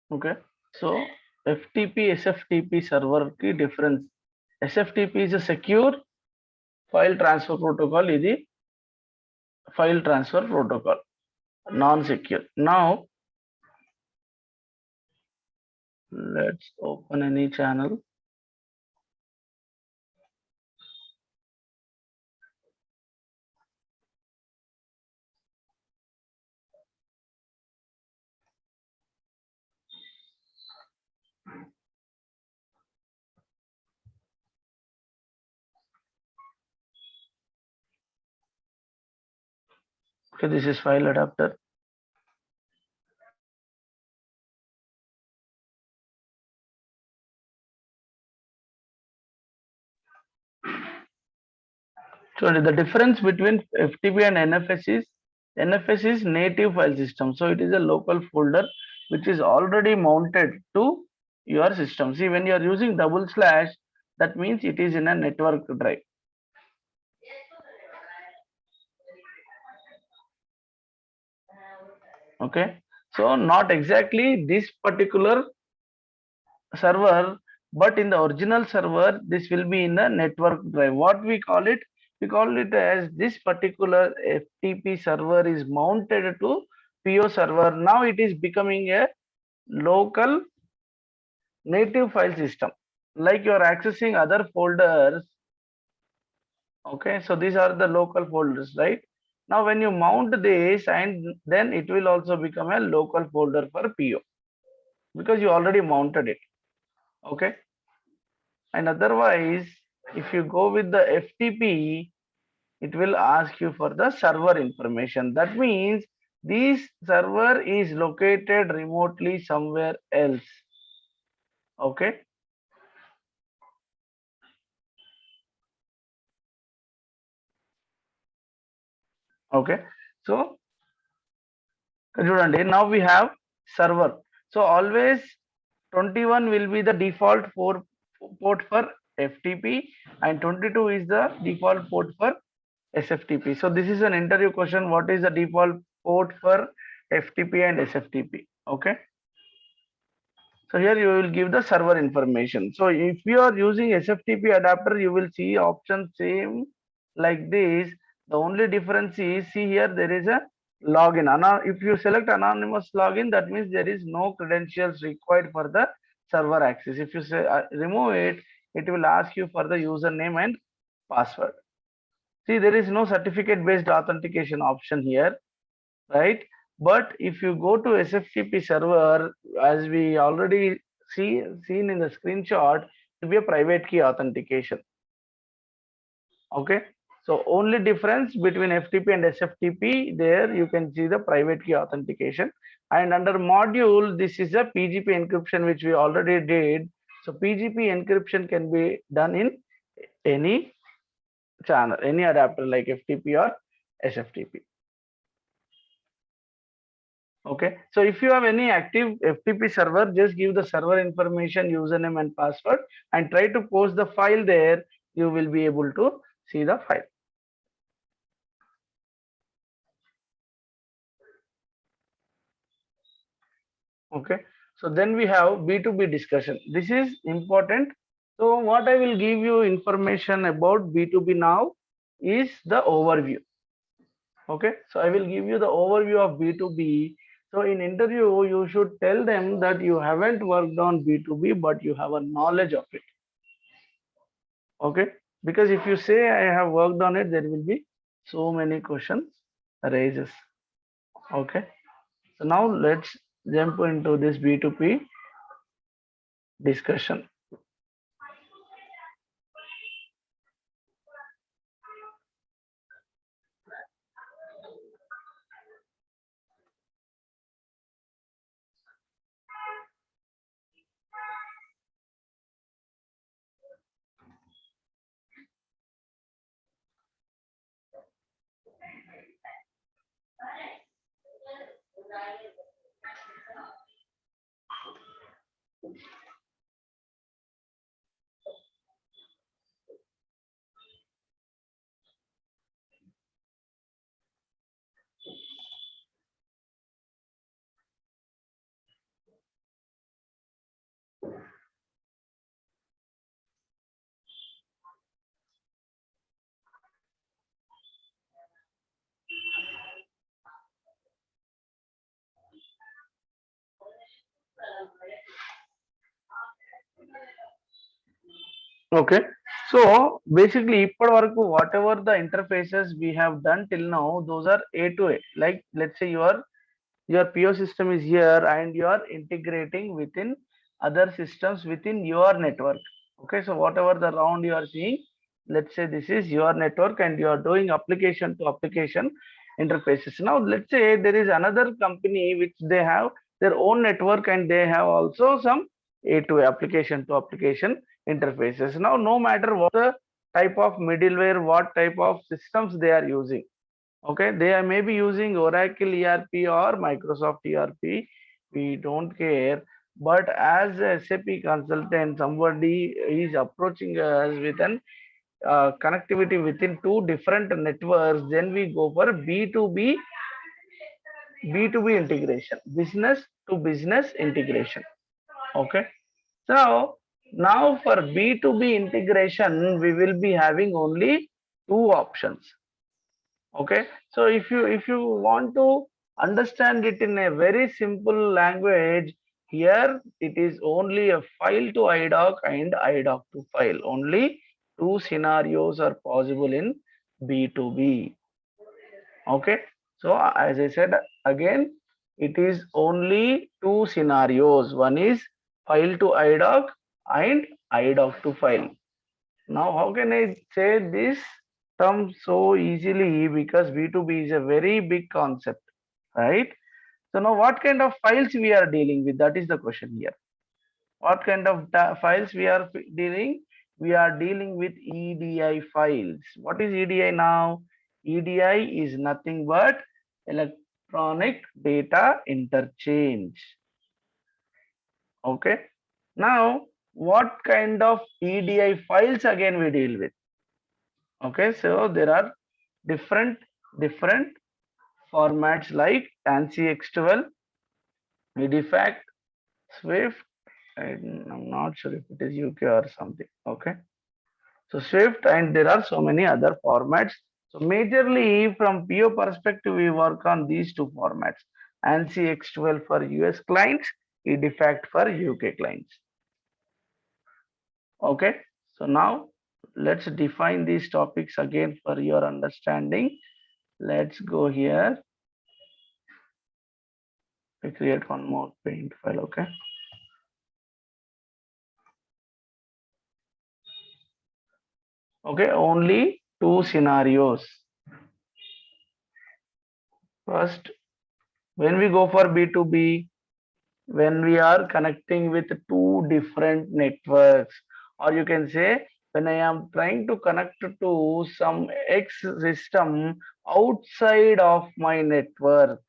Okay, so FTP SFTP server key difference. SFTP is a secure file transfer protocol. Is the file transfer protocol, non-secure. Now let's open any channel. Okay, this is file adapter. So the difference between FTP and NFS is native file system. So it is a local folder which is already mounted to your system. See, when you are using double slash, that means it is in a network drive. Okay, so not exactly this particular server, but in the original server this will be in the network drive. What we call it, we call it as this particular FTP server is mounted to PO server. Now it is becoming a local native file system, like you are accessing other folders. Okay, so these are the local folders, right? Now when you mount this, and then it will also become a local folder for PO, because you already mounted it. Okay, and otherwise if you go with the FTP, it will ask you for the server information. That means this server is located remotely somewhere else. Okay, okay, so చూడండి, now we have server. So always 21 will be the default port for FTP, and 22 is the default port for SFTP. So this is an interview question. What is the default port for FTP and SFTP? Okay. So here you will give the server information. So if you are using SFTP adapter, you will see option same like this. The only difference is, see here there is a login. If you select anonymous login, that means there is no credentials required for the server access. If you say remove it, it will ask you for the username and password. See, there is no certificate based authentication option here, right? But if you go to SFTP server, as we already seen in the screenshot, it will be a private key authentication. Okay, so only difference between FTP and SFTP, there you can see the private key authentication. And under module, this is a PGP encryption which we already did. So PGP encryption can be done in any channel, any adapter like FTP or SFTP. Okay, so if you have any active FTP server, just give the server information, username and password, and try to post the file there. You will be able to see the file. Okay, so then we have B2B discussion. This is important. So what I will give you information about B2B now is the overview. Okay, so I will give you the overview of B2B. So in interview, you should tell them that you haven't worked on B2B, but you have a knowledge of it. Okay, because if you say I have worked on it, there will be so many questions raises. Okay, so now let's jump into this B2B discussion. Okay. So basically, ఇప్పటి వరకు whatever the interfaces we have done till now, those are A to A. Like let's say your PO system is here and you are integrating within other systems within your network. Okay, so whatever the round you are seeing, let's say this is your network and you are doing application to application interfaces. Now let's say there is another company which they have their own network and they have also some A to A, application to application interfaces. Now no matter what the type of middleware, what type of systems they are using, okay, they are maybe using Oracle ERP or Microsoft ERP, we don't care. But as a SAP consultant, somebody is approaching us with an connectivity within two different networks, then we go for B2B integration, business to business integration. Okay, so now for B2B integration we will be having only two options. Okay, so if you want to understand it in a very simple language, here it is only a file to idoc and idoc to file. Only two scenarios are possible in B2B. Okay, so as I said again, it is only two scenarios. One is file to idoc and idoc to file. Now, how can I say this term so easily? Because B2B is a very big concept, right? So now what kind of files we are dealing with? That is the question here. What kind of files we are dealing? We are dealing with EDI files. What is EDI now? EDI is nothing but electronic data interchange. Okay. Now, what kind of EDI files again we deal with? Okay, so there are different formats like ANSI X12, EDIFACT, Swift, and I'm not sure if it is UK or something. Okay, so Swift, and there are so many other formats. So majorly from PO perspective, we work on these two formats: ANSI X12 for US clients, EDIFACT for UK clients. Okay, so now let's define these topics again for your understanding. Let's go here. We create one more paint file. Okay, okay, only two scenarios. First, when we go for B2B, when we are connecting with two different networks, or you can say when I am trying to connect to some X system outside of my network.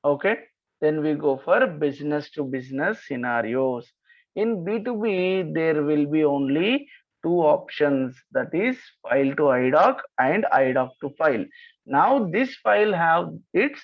Okay, then we go for business to business scenarios. In B2B, there will be only two options, that is file to idoc and idoc to file. Now this file have its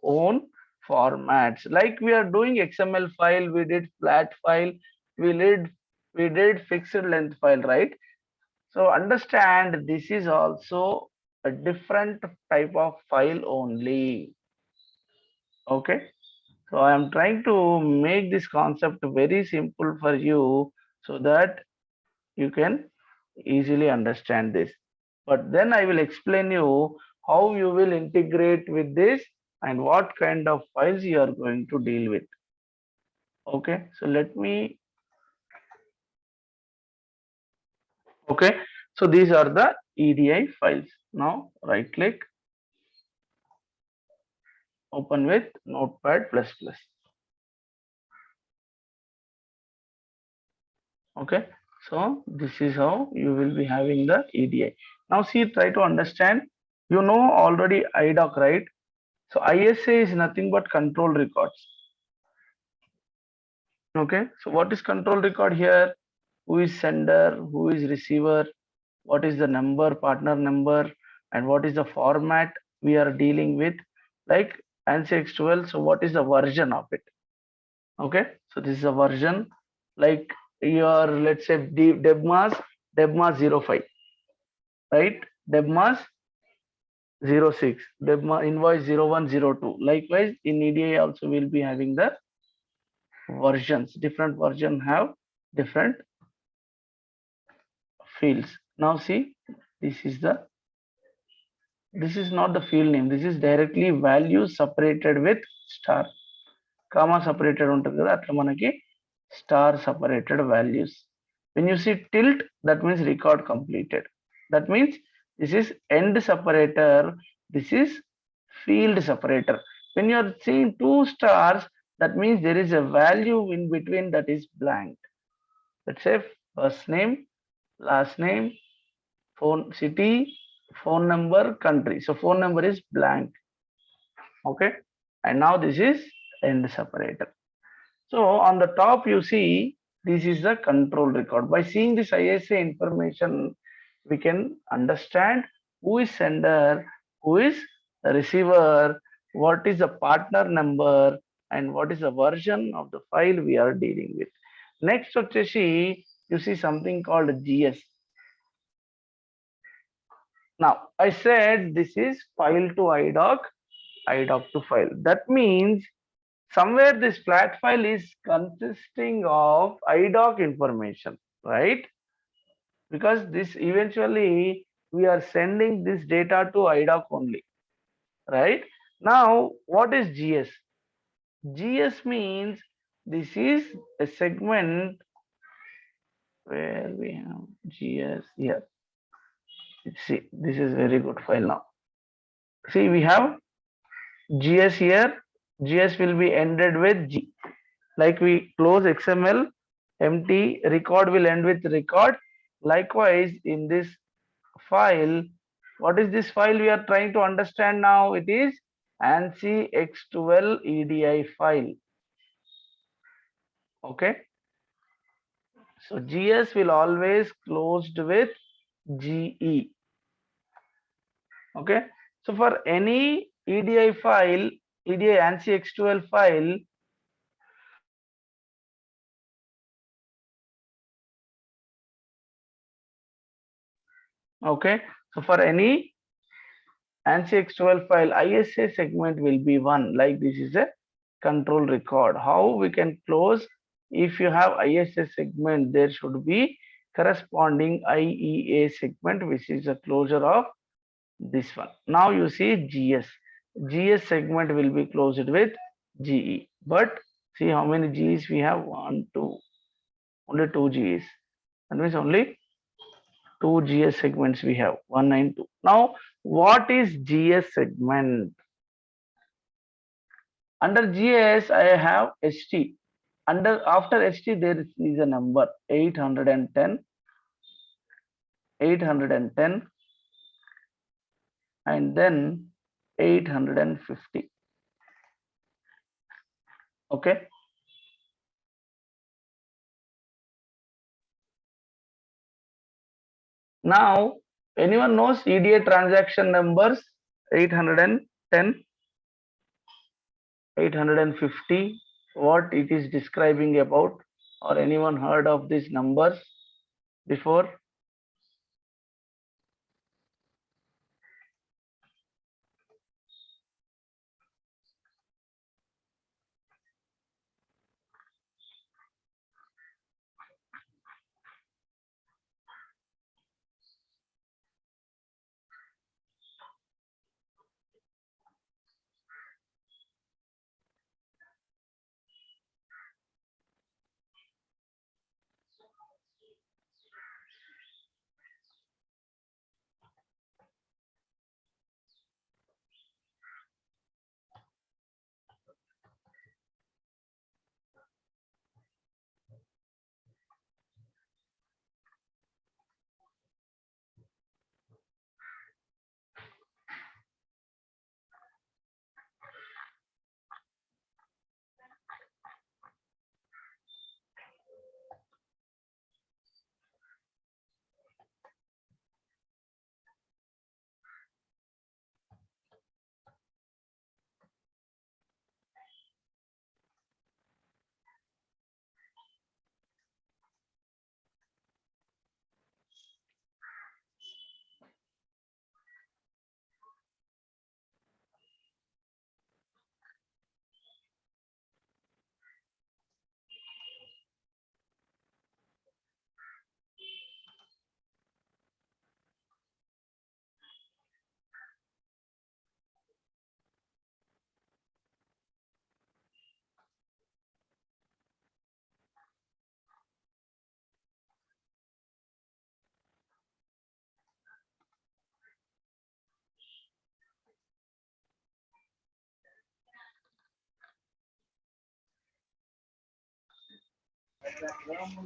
own formats. Like we are doing XML file, we did flat file, we did fixed length file, right? So understand this is also a different type of file only. Okay, so I am trying to make this concept very simple for you so that you can easily understand this. But then I will explain you how you will integrate with this and what kind of files you are going to deal with. Okay, so let me, okay, so these are the EDI files. Now right click, open with Notepad++. Okay, so this is how you will be having the EDI. Now see, try to understand. You know already IDOC, right? So ISA is nothing but control records. Okay, so what is control record here? Who is sender, who is receiver, what is the number, partner number, and what is the format we are dealing with, like ANSI X12. So what is the version of it? Okay, so this is a version, like your, let's say debmas 05, right? Debmas 06, debma invoice 0102. Likewise in EDI also will be having the versions. Different version have different fields. Now see, this is the this is not the field name. This is directly values separated with star. Comma separated ఉంటుంది కదా అట్లా మనకి star separated values. When you see tilt, that means record completed. That means this is end separator. This is field separator. When you are seeing two stars, that means there is a value in between that is blank. Let's say first name, last name, phone, city, phone number, country. So phone number is blank. Okay. And now this is end separator. So on the top you see this is the control record. By seeing this ISA information, we can understand who is sender, who is the receiver, what is the partner number, and what is the version of the file we are dealing with. Next వచ్చేసి you see something called GS. Now I said this is file to IDOC, IDOC to file. That means somewhere this flat file is consisting of IDOC information, right? Because this eventually we are sending this data to IDOC only, right? Now, what is GS? GS means this is a segment where we have GS here. See, this is very good file now. See, we have GS here. GS will be ended with G. Like we close XML, empty, record will end with record. Likewise, in this file, what is this file we are trying to understand now? It is ANSI X12 EDI file. Okay. So GS will always closed with GE. Okay. So for any EDI file, EDI ANSI X12 file, okay. So for any ANSI X12 file, ISA segment will be one. Like this is a control record. How we can close? If you have ISA segment, there should be corresponding IEA segment, which is a closure of this one. Now you see GS. GS segment will be closed with GE. But see how many Gs we have? One, two, only two Gs. That means only two GS segments we have. 192. Now, what is GS segment? Under GS, I have ST. After ST, there is a number 810, 810, and then 850. Okay. Now, anyone knows EDA transaction numbers 810, 850, what it is describing about, or anyone heard of these numbers before?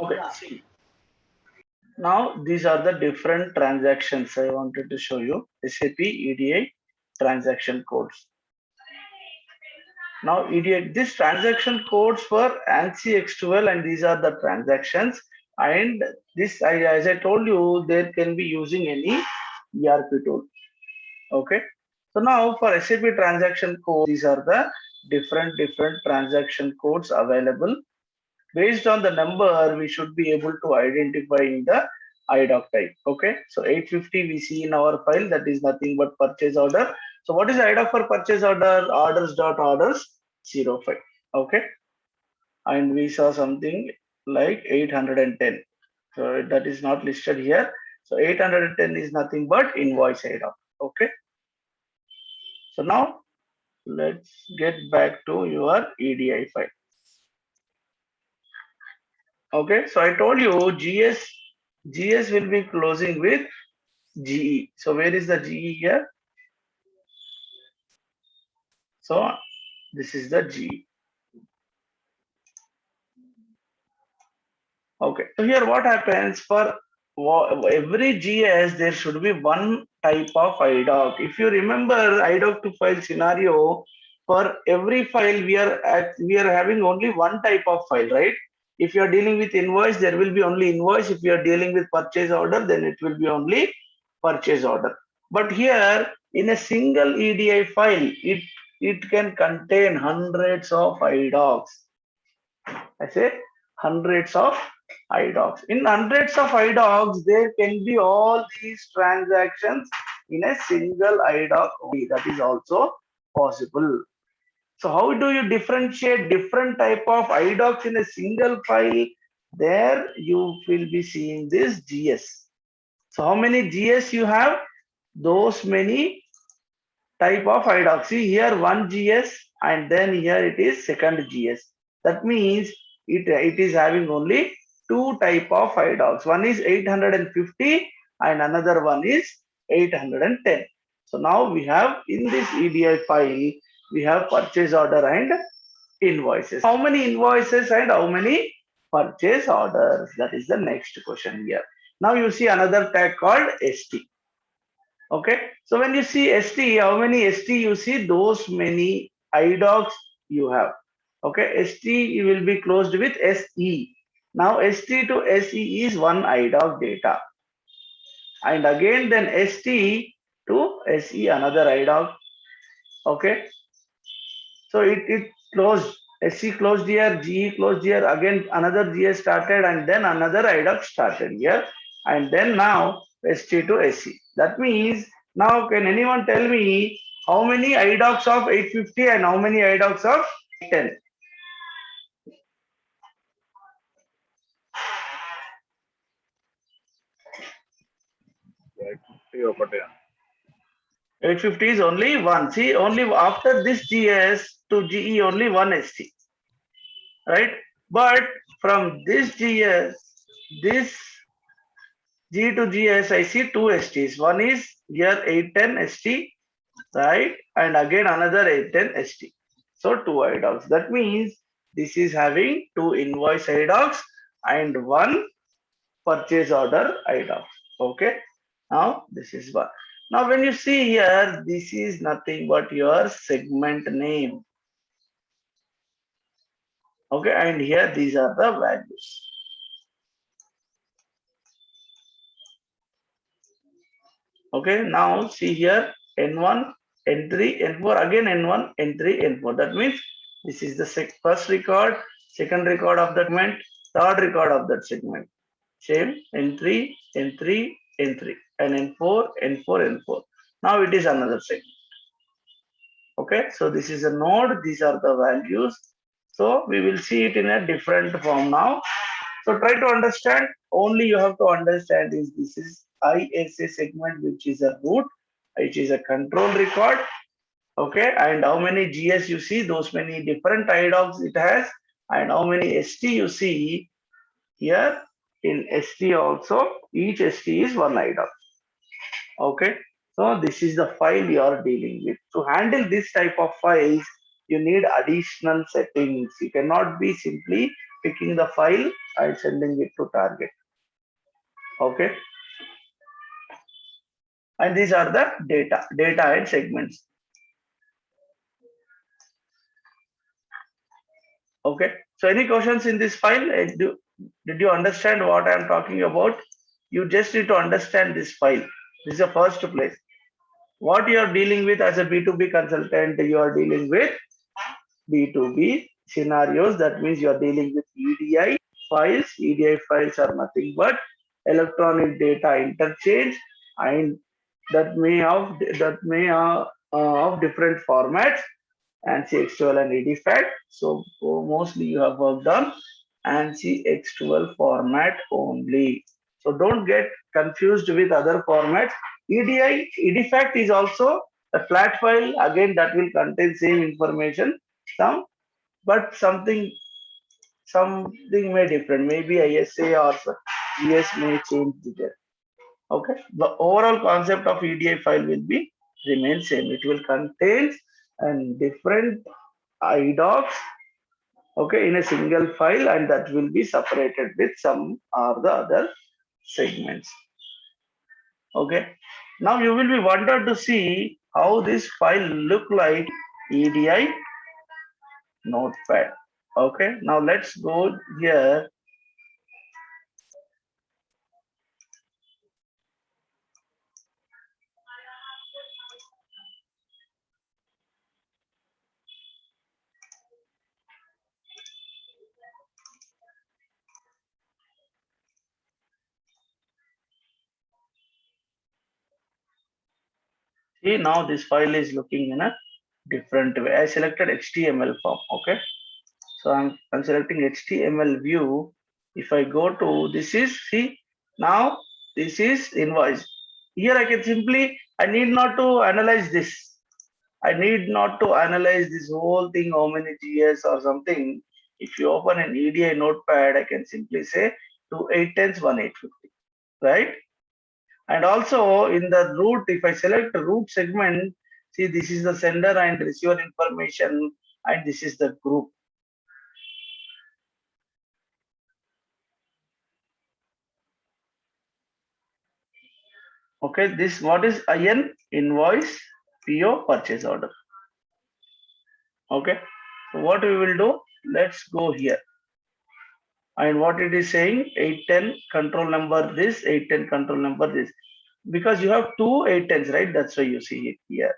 Okay, see. Now these are the different transactions I wanted to show you. SAP EDI transaction codes. Now EDI, this transaction codes for ANSI X12 and these are the transactions. And this, as I told you, there can be using any ERP tool. Okay. So now for SAP transaction code, these are the different transaction codes available. Based on the number, we should be able to identify in the IDOC type. Okay. So 850 we see in our file, that is nothing but purchase order. So what is IDOC for purchase order? Orders.orders 05. Okay. And we saw something like 810. So that is not listed here. So 810 is nothing but invoice IDOC. Okay. So now let's get back to your EDI file. Okay, so I told you GS will be closing with GE. So where is the GE here? So this is the GE. Okay, so here what happens for every GS, there should be one type of IDOC. If you remember IDOC to file scenario, for every file we are having only one type of file, right? If you are dealing with invoice, there will be only invoice. If you are dealing with purchase order, then it will be only purchase order. But here in a single EDI file, it can contain hundreds of IDOCs. I say hundreds of IDOCs. In hundreds of IDOCs, there can be all these transactions in a single IDOC only. That is also possible. So how do you differentiate different type of IDOCs in a single file? There you will be seeing this GS. So how many GS you have? Those many type of IDOC. See here one GS and then here it is second GS. That means it is having only two type of IDOCs. One is 850 and another one is 810. So now we have in this EDI file, we have purchase order and invoices. How many invoices and how many purchase orders? That is the next question here. Now you see another tag called ST. Okay, so when you see ST, how many ST you see? Those many IDOCs you have. Okay, ST will be closed with SE. Now ST to SE is one IDOC data. And again then ST to SE another IDOC. Okay, so it closed. SC closed here, GE closed here, again another GS started and then another IDOC started here. And then now ST to SC. That means now can anyone tell me how many IDOCs of 850 and how many IDOCs of 10? 850 is only one. See, only after this GS to GE only one ST. Right? But from this GS, this G to GS, I see two STs. One is here 810 ST, right? And again another 810 ST. So two IDOCs. That means this is having two invoice IDOCs and one purchase order IDOC. Okay. Now this is one. Now when you see here, this is nothing but your segment name. Okay. And here these are the values. Okay, now see here N1, N3, N4, again N1, N3, N4. That means this is the first record, second record of that segment, third record of that segment. Same N3, N3, N3, and N4, N4, N4. Now it is another segment. Okay, so this is a node, these are the values. So we will see it in a different form now. So try to understand, only you have to understand is this is ISA segment, which is a root, which is a control record. Okay, and how many GS you see, those many different IDOCs it has, and how many ST you see here in ST also, each ST is one IDOC. Okay, so this is the file you are dealing with. To handle this type of files, you need additional settings. You cannot be simply picking the file and sending it to target. Okay. And these are the data and segments. Okay. So any questions in this file? Did you understand what I am talking about? You just need to understand this file. This is the first place. What you are dealing with as a B2B consultant, you are dealing with B2B scenarios. That means you are dealing with EDI files. EDI files are nothing but electronic data interchange, and that may of different formats, ANSI X12 and EDFACT. So mostly you have worked on ANSI X12 format only. So don't get confused with other formats. EDFACT is also a flat file. Again, that will contain same information, but something may different. Maybe ISA or GS may change there. Okay. The overall concept of EDI file will be remain same. It will contain and different IDOCs, okay, in a single file, and that will be separated with some or the other segments. Okay. Now you will be wondered to see how this file look like EDI notepad. Okay. Now let's go here. See, now this file is looking in a different way. I selected HTML form. Okay. So I'm selecting HTML view. If I go to this is, see, now this is invoice. Here I can simply, I need not to analyze this. I need not to analyze this whole thing, how many GS or something. If you open an EDI notepad, I can simply say 2810 1850, right? And also in the root, if I select the root segment, see, this is the sender and receiver information, and this is the group. Okay, this what is IN? Invoice, PO, purchase order. Okay, so what we will do, let's go here. And what it is saying, 810 control number this, 810 control number this. Because you have two 810s, right? That's why you see it here.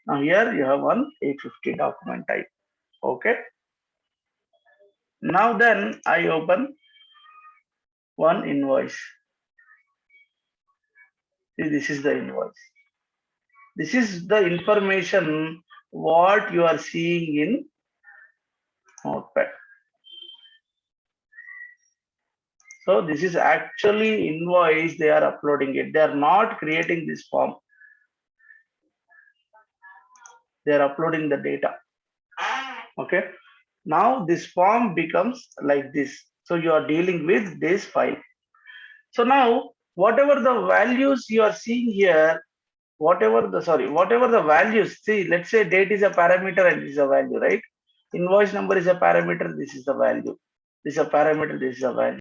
Now here you have one 850 document type. Okay. Now then I open one invoice. See, this is the invoice. This is the information what you are seeing in Notepad. So this is actually invoice, they are uploading it. They are not creating this form. They are uploading the data. Okay. Now this form becomes like this. So you are dealing with this file. So now whatever the values you are seeing here, whatever the values, see, let's say date is a parameter and this is a value, right? Invoice number is a parameter, this is the value. This is a parameter, this is a value.